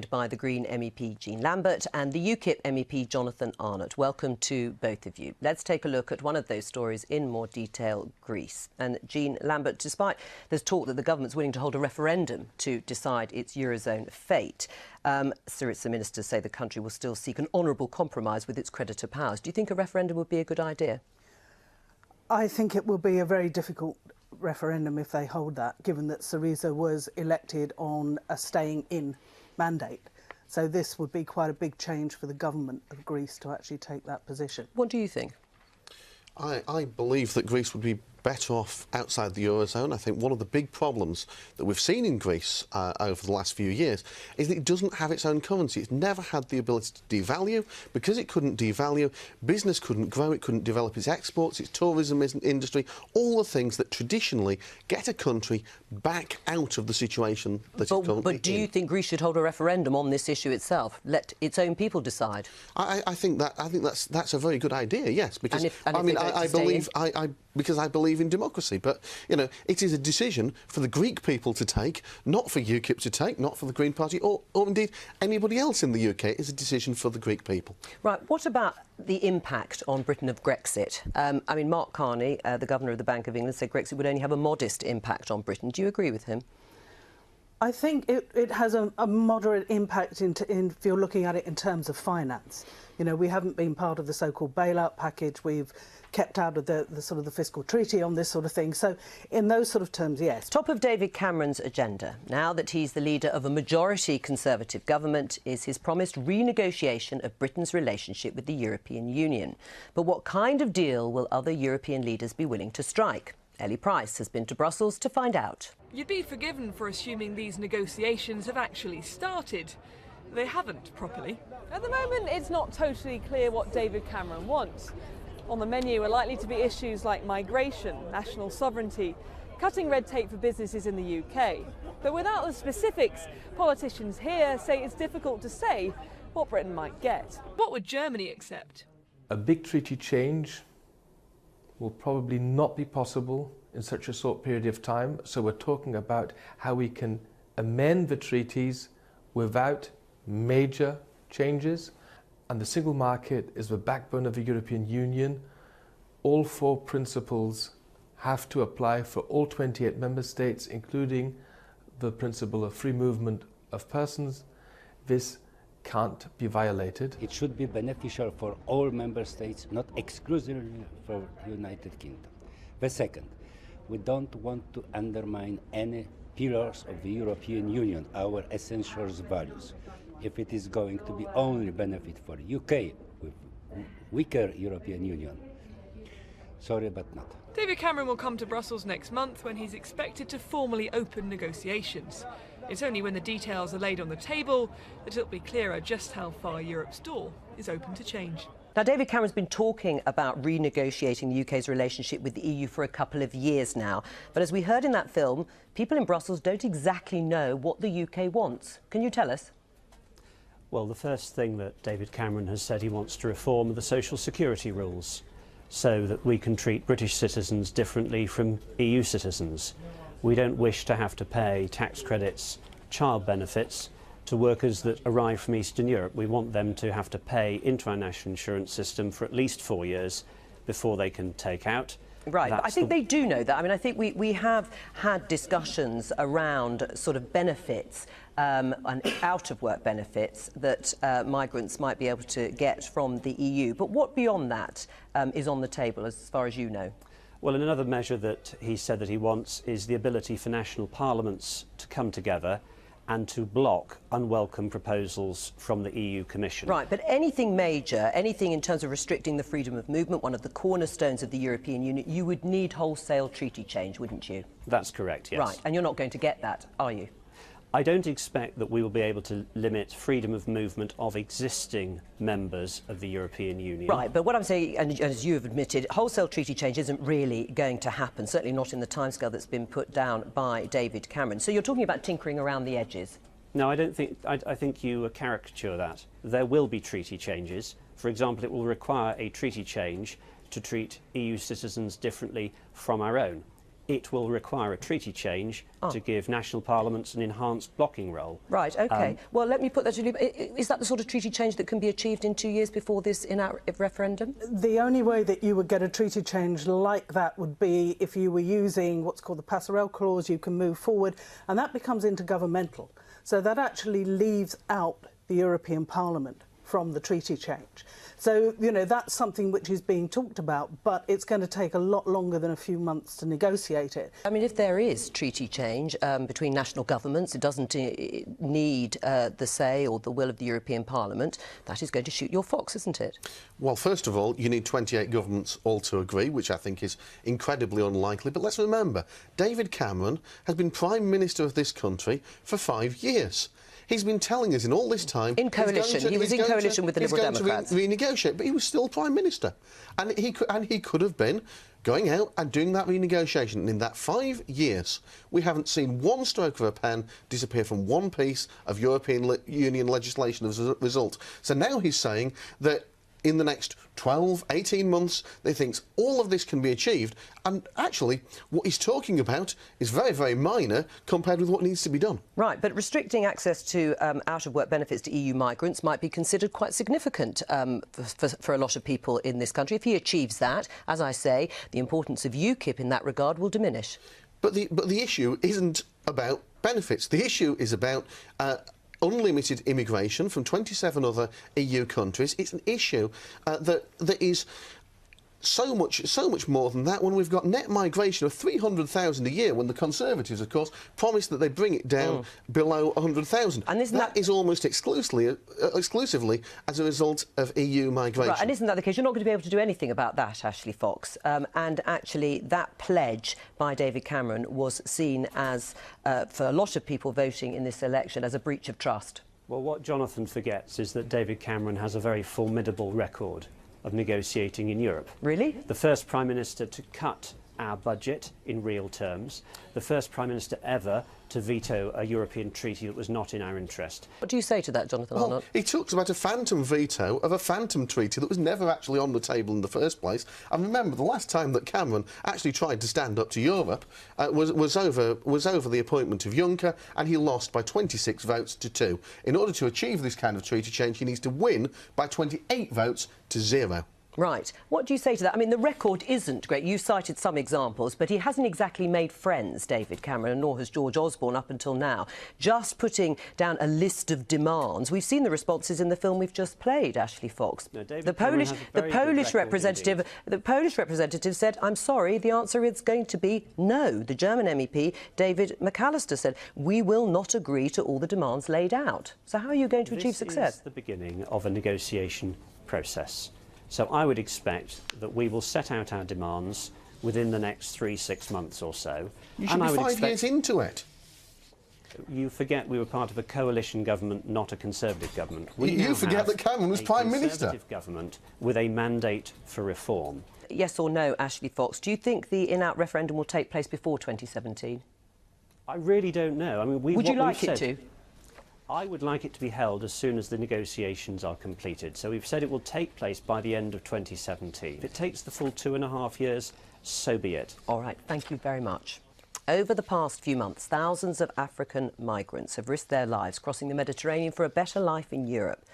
By the Green MEP Jean Lambert and the UKIP MEP Jonathan Arnott. Welcome to both of you. Let's take a look at one of those stories in more detail, Greece. And Jean Lambert, despite there's talk that the government's willing to hold a referendum to decide its Eurozone fate, Syriza ministers say the country will still seek an honourable compromise with its creditor powers. Do you think a referendum would be a good idea? I think it will be a very difficult referendum if they hold that, given that Syriza was elected on a staying in mandate. So this would be quite a big change for the government of Greece to actually take that position. What do you think? I believe that Greece would be better off outside the Eurozone. I think one of the big problems that we've seen in Greece over the last few years is that it doesn't have its own currency. It's never had the ability to devalue. Because it couldn't devalue, business couldn't grow, it couldn't develop its exports, its tourism industry, all the things that traditionally get a country back out of the situation that it's currently in. But do you think Greece should hold a referendum on this issue itself? Let its own people decide? I think that's a very good idea, yes, because because I believe in democracy. But, you know, it is a decision for the Greek people to take, not for UKIP to take, not for the Green Party, or indeed anybody else in the UK. It's a decision for the Greek people. Right. What about the impact on Britain of Brexit? I mean, Mark Carney, the Governor of the Bank of England, said Brexit would only have a modest impact on Britain. Do you agree with him? I think it has a moderate impact if you're looking at it in terms of finance. You know, we haven't been part of the so-called bailout package. We've kept out of the sort of the fiscal treaty on this sort of thing. So in those sort of terms, yes. Top of David Cameron's agenda, now that he's the leader of a majority Conservative government, is his promised renegotiation of Britain's relationship with the European Union. But what kind of deal will other European leaders be willing to strike? Ellie Price has been to Brussels to find out. You'd be forgiven for assuming these negotiations have actually started. They haven't properly. At the moment, it's not totally clear what David Cameron wants. On the menu are likely to be issues like migration, national sovereignty, cutting red tape for businesses in the UK. But without the specifics, politicians here say it's difficult to say what Britain might get. What would Germany accept? A big treaty change will probably not be possible in such a short period of time. So we're talking about how we can amend the treaties without major changes. And the single market is the backbone of the European Union. All four principles have to apply for all 28 member states, including the principle of free movement of persons. This can't be violated. It should be beneficial for all member states, not exclusively for the United Kingdom. The second, we don't want to undermine any pillars of the European Union, our essential values. If it is going to be only benefit for UK with weaker European Union, sorry but not. David Cameron will come to Brussels next month when he's expected to formally open negotiations. It's only when the details are laid on the table that it'll be clearer just how far Europe's door is open to change. Now, David Cameron's been talking about renegotiating the UK's relationship with the EU for a couple of years now. But as we heard in that film, people in Brussels don't exactly know what the UK wants. Can you tell us? Well, the first thing that David Cameron has said he wants to reform are the social security rules so that we can treat British citizens differently from EU citizens. We don't wish to have to pay tax credits, child benefits to workers that arrive from Eastern Europe. We want them to have to pay into our national insurance system for at least 4 years before they can take out. Right, but I think they do know that. I mean, I think we have had discussions around sort of benefits and out-of-work benefits that migrants might be able to get from the EU. But what beyond that is on the table, as far as you know? Well, and another measure that he said that he wants is the ability for national parliaments to come together and to block unwelcome proposals from the EU Commission. Right, but anything major, anything in terms of restricting the freedom of movement, one of the cornerstones of the European Union, you would need wholesale treaty change, wouldn't you? That's correct, yes. Right, and you're not going to get that, are you? I don't expect that we will be able to limit freedom of movement of existing members of the European Union. Right, but what I'm saying, and as you have admitted, wholesale treaty change isn't really going to happen, certainly not in the timescale that's been put down by David Cameron. So you're talking about tinkering around the edges? No, I don't think. I think you caricature that. There will be treaty changes. For example, it will require a treaty change to treat EU citizens differently from our own. it will require a treaty change to give national parliaments an enhanced blocking role. Right, OK. Well, let me put that to you. Is that the sort of treaty change that can be achieved in 2 years before this referendum? The only way that you would get a treaty change like that would be if you were using what's called the passerelle clause. You can move forward, and that becomes intergovernmental. So that actually leaves out the European Parliament from the treaty change. So, you know, that's something which is being talked about, but it's going to take a lot longer than a few months to negotiate it. I mean, if there is treaty change between national governments, it doesn't need the say or the will of the European Parliament, that is going to shoot your fox, isn't it? Well, first of all, you need 28 governments all to agree, which I think is incredibly unlikely. But let's remember, David Cameron has been Prime Minister of this country for 5 years. He's been telling us in all this time... In coalition. He was in coalition with the Liberal Democrats. He's going to renegotiate, but he was still Prime Minister. And he could have been going out and doing that renegotiation. And in that 5 years, we haven't seen one stroke of a pen disappear from one piece of European Union legislation as a result. So now he's saying that in the next 12, 18 months, they think all of this can be achieved. And actually, what he's talking about is very, very minor compared with what needs to be done. Right, but restricting access to out-of-work benefits to EU migrants might be considered quite significant for a lot of people in this country. If he achieves that, as I say, the importance of UKIP in that regard will diminish. But the issue isn't about benefits. The issue is about... unlimited immigration from 27 other EU countries. It's an issue that is so much more than that when we've got net migration of 300,000 a year, when the Conservatives, of course, promised that they'd bring it down below 100,000. And that is almost exclusively as a result of EU migration. Right, and isn't that the case? You're not going to be able to do anything about that, Ashley Fox. And actually, that pledge by David Cameron was seen as, for a lot of people voting in this election, as a breach of trust. Well, what Jonathan forgets is that David Cameron has a very formidable record of negotiating in Europe. Really? The first Prime Minister to cut our budget in real terms, the first Prime Minister ever to veto a European treaty that was not in our interest. What do you say to that, Jonathan Arnott? He talks about a phantom veto of a phantom treaty that was never actually on the table in the first place. And remember, the last time that Cameron actually tried to stand up to Europe was over the appointment of Juncker, and he lost by 26 votes to 2. In order to achieve this kind of treaty change, he needs to win by 28 votes to 0. Right. What do you say to that? I mean, the record isn't great. You cited some examples, but he hasn't exactly made friends, David Cameron, nor has George Osborne up until now. Just putting down a list of demands. We've seen the responses in the film we've just played, Ashley Fox. No, the Polish representative said, "I'm sorry, the answer is going to be no." The German MEP, David McAllister, said, "We will not agree to all the demands laid out." So how are you going to achieve success? This is the beginning of a negotiation process. So I would expect that we will set out our demands within the next 3-6 months or so. You should be 5 years into it. You forget we were part of a coalition government, not a Conservative government. You forget that Cameron was Prime Minister. A Conservative government with a mandate for reform. Yes or no, Ashley Fox, do you think the in-out referendum will take place before 2017? I really don't know. I mean, would you like it to? I would like it to be held as soon as the negotiations are completed. So we've said it will take place by the end of 2017. If it takes the full 2.5 years, so be it. All right, thank you very much. Over the past few months, thousands of African migrants have risked their lives crossing the Mediterranean for a better life in Europe.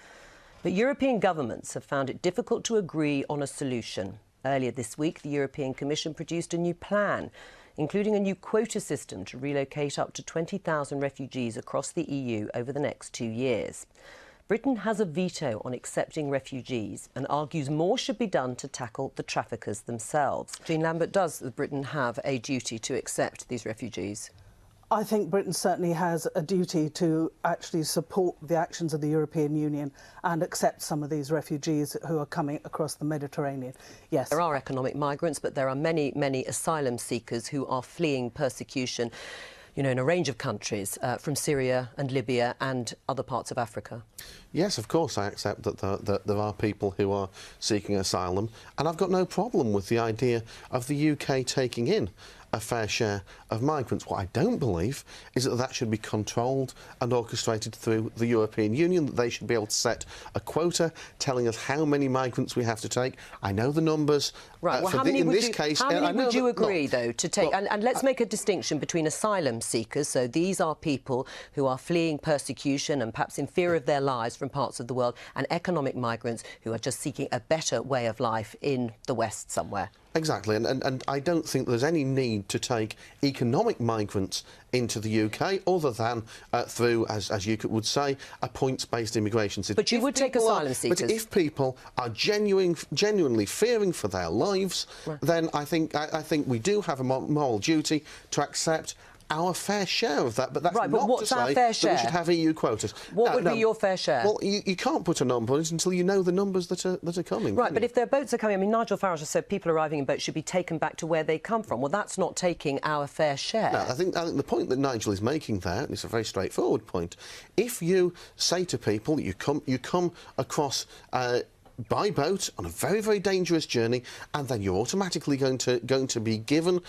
But European governments have found it difficult to agree on a solution. Earlier this week, the European Commission produced a new plan, including a new quota system to relocate up to 20,000 refugees across the EU over the next 2 years. Britain has a veto on accepting refugees and argues more should be done to tackle the traffickers themselves. Jean Lambert, does Britain have a duty to accept these refugees? I think Britain certainly has a duty to actually support the actions of the European Union and accept some of these refugees who are coming across the Mediterranean. Yes. There are economic migrants, but there are many, many asylum seekers who are fleeing persecution, you know, in a range of countries, from Syria and Libya and other parts of Africa. Yes, of course, I accept that there are people who are seeking asylum, and I've got no problem with the idea of the UK taking in a fair share of migrants. What I don't believe is that that should be controlled and orchestrated through the European Union, that they should be able to set a quota telling us how many migrants we have to take. I know the numbers. Right, well, how many would you agree, though, to take? Well, and let's make a distinction between asylum seekers, so these are people who are fleeing persecution and perhaps in fear of their lives from parts of the world, and economic migrants who are just seeking a better way of life in the West somewhere. Exactly, and I don't think there's any need to take economic migrants into the UK other than through, as UKIP would say, a points-based immigration system. But you would take asylum seekers. But if people are genuinely fearing for their lives, right, then I think we do have a moral duty to accept our fair share of that, but that's right, not to say that we should have EU quotas. What would be your fair share? Well, you can't put a number on it until you know the numbers that are coming. Right, but if their boats are coming, I mean, Nigel Farage has said people arriving in boats should be taken back to where they come from. Well, that's not taking our fair share. No, I think the point that Nigel is making there, and it's a very straightforward point, if you say to people, you come across by boat on a very, very dangerous journey, and then you're automatically going to be given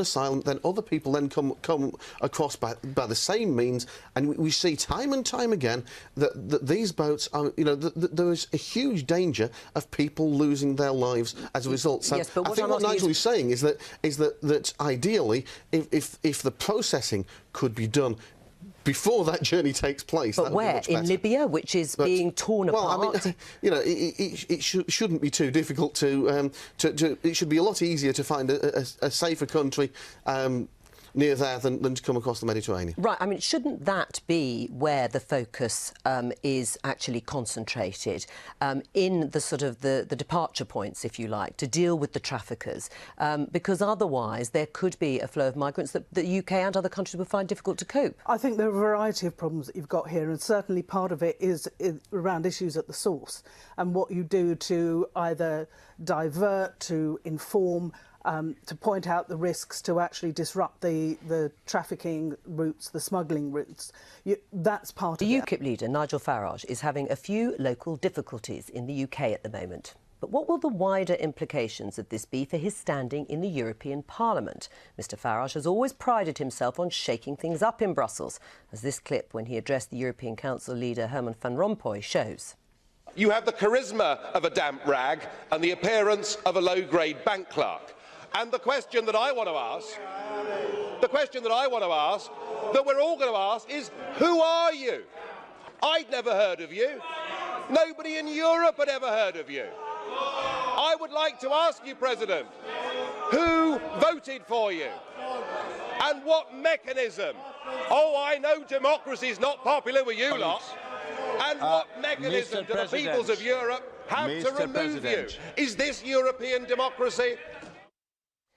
asylum, then other people then come across by the same means, and we see time and time again that these boats are, you know, there is a huge danger of people losing their lives as a result. So yes, but I think what Nigel is saying is that ideally, if the processing could be done before that journey takes place. But where? In Libya, which is being torn apart? Well, I mean, you know, it shouldn't be too difficult to it should be a lot easier to find a safer country near there than to come across the Mediterranean. Right, I mean, shouldn't that be where the focus is actually concentrated, in the sort of the departure points, if you like, to deal with the traffickers? Because otherwise there could be a flow of migrants that the UK and other countries would find difficult to cope. I think there are a variety of problems that you've got here, and certainly part of it is around issues at the source and what you do to either divert, to inform, to point out the risks, to actually disrupt the trafficking routes, the smuggling routes. That's part of it. The UKIP leader, Nigel Farage, is having a few local difficulties in the UK at the moment. But what will the wider implications of this be for his standing in the European Parliament? Mr Farage has always prided himself on shaking things up in Brussels, as this clip when he addressed the European Council leader Herman Van Rompuy shows. You have the charisma of a damp rag and the appearance of a low-grade bank clerk. And the question that I want to ask, that we're all going to ask, is who are you? I'd never heard of you. Nobody in Europe had ever heard of you. I would like to ask you, President, who voted for you? And what mechanism? Oh, I know democracy is not popular with you lot. And what mechanism do the peoples of Europe have to remove you? Is this European democracy?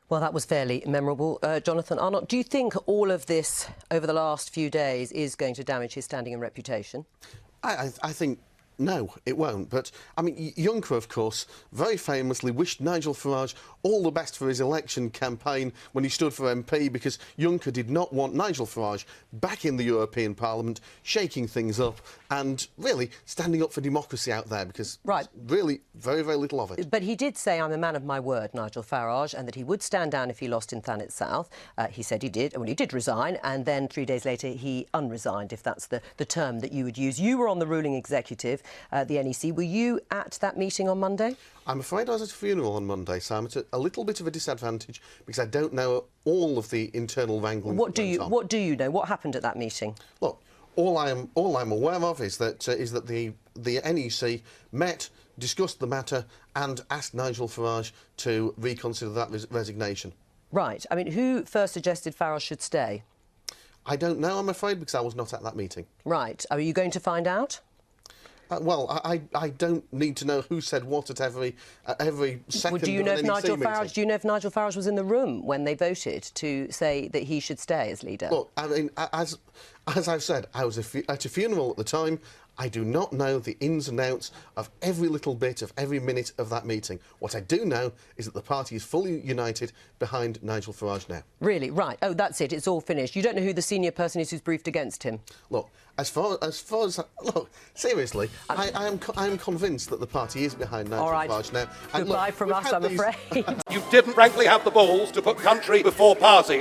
Well, that was fairly memorable. Jonathan Arnott, do you think all of this over the last few days is going to damage his standing and reputation? I think no, it won't. But, I mean, Juncker, of course, very famously wished Nigel Farage all the best for his election campaign when he stood for MP, because Juncker did not want Nigel Farage back in the European Parliament, shaking things up and really standing up for democracy out there, because really very, very little of it. But he did say, I'm a man of my word, Nigel Farage, and that he would stand down if he lost in Thanet South. He said he did, well, he did resign, and then 3 days later he unresigned, if that's the term that you would use. You were on the ruling executive, the NEC. Were you at that meeting on Monday? I'm afraid I was at a funeral on Monday, so I'm at a little bit of a disadvantage because I don't know all of the internal wrangling. What do you know? What happened at that meeting? Look, all I'm aware of is that the NEC met, discussed the matter, and asked Nigel Farage to reconsider that resignation. Right. I mean, who first suggested Farage should stay? I don't know, I'm afraid, because I was not at that meeting. Right. Are you going to find out? Well, I don't need to know who said what at every second. Do you know if Nigel Farage was in the room when they voted to say that he should stay as leader? Look, I mean, as I've said, I was at a funeral at the time. I do not know the ins and outs of every little bit of every minute of that meeting. What I do know is that the party is fully united behind Nigel Farage now. Really? Right. Oh, that's it. It's all finished. You don't know who the senior person is who's briefed against him? Look, as far as look, seriously, I am convinced that the party is behind Nigel Farage now. Goodbye from us, I'm afraid. You didn't frankly have the balls to put country before party.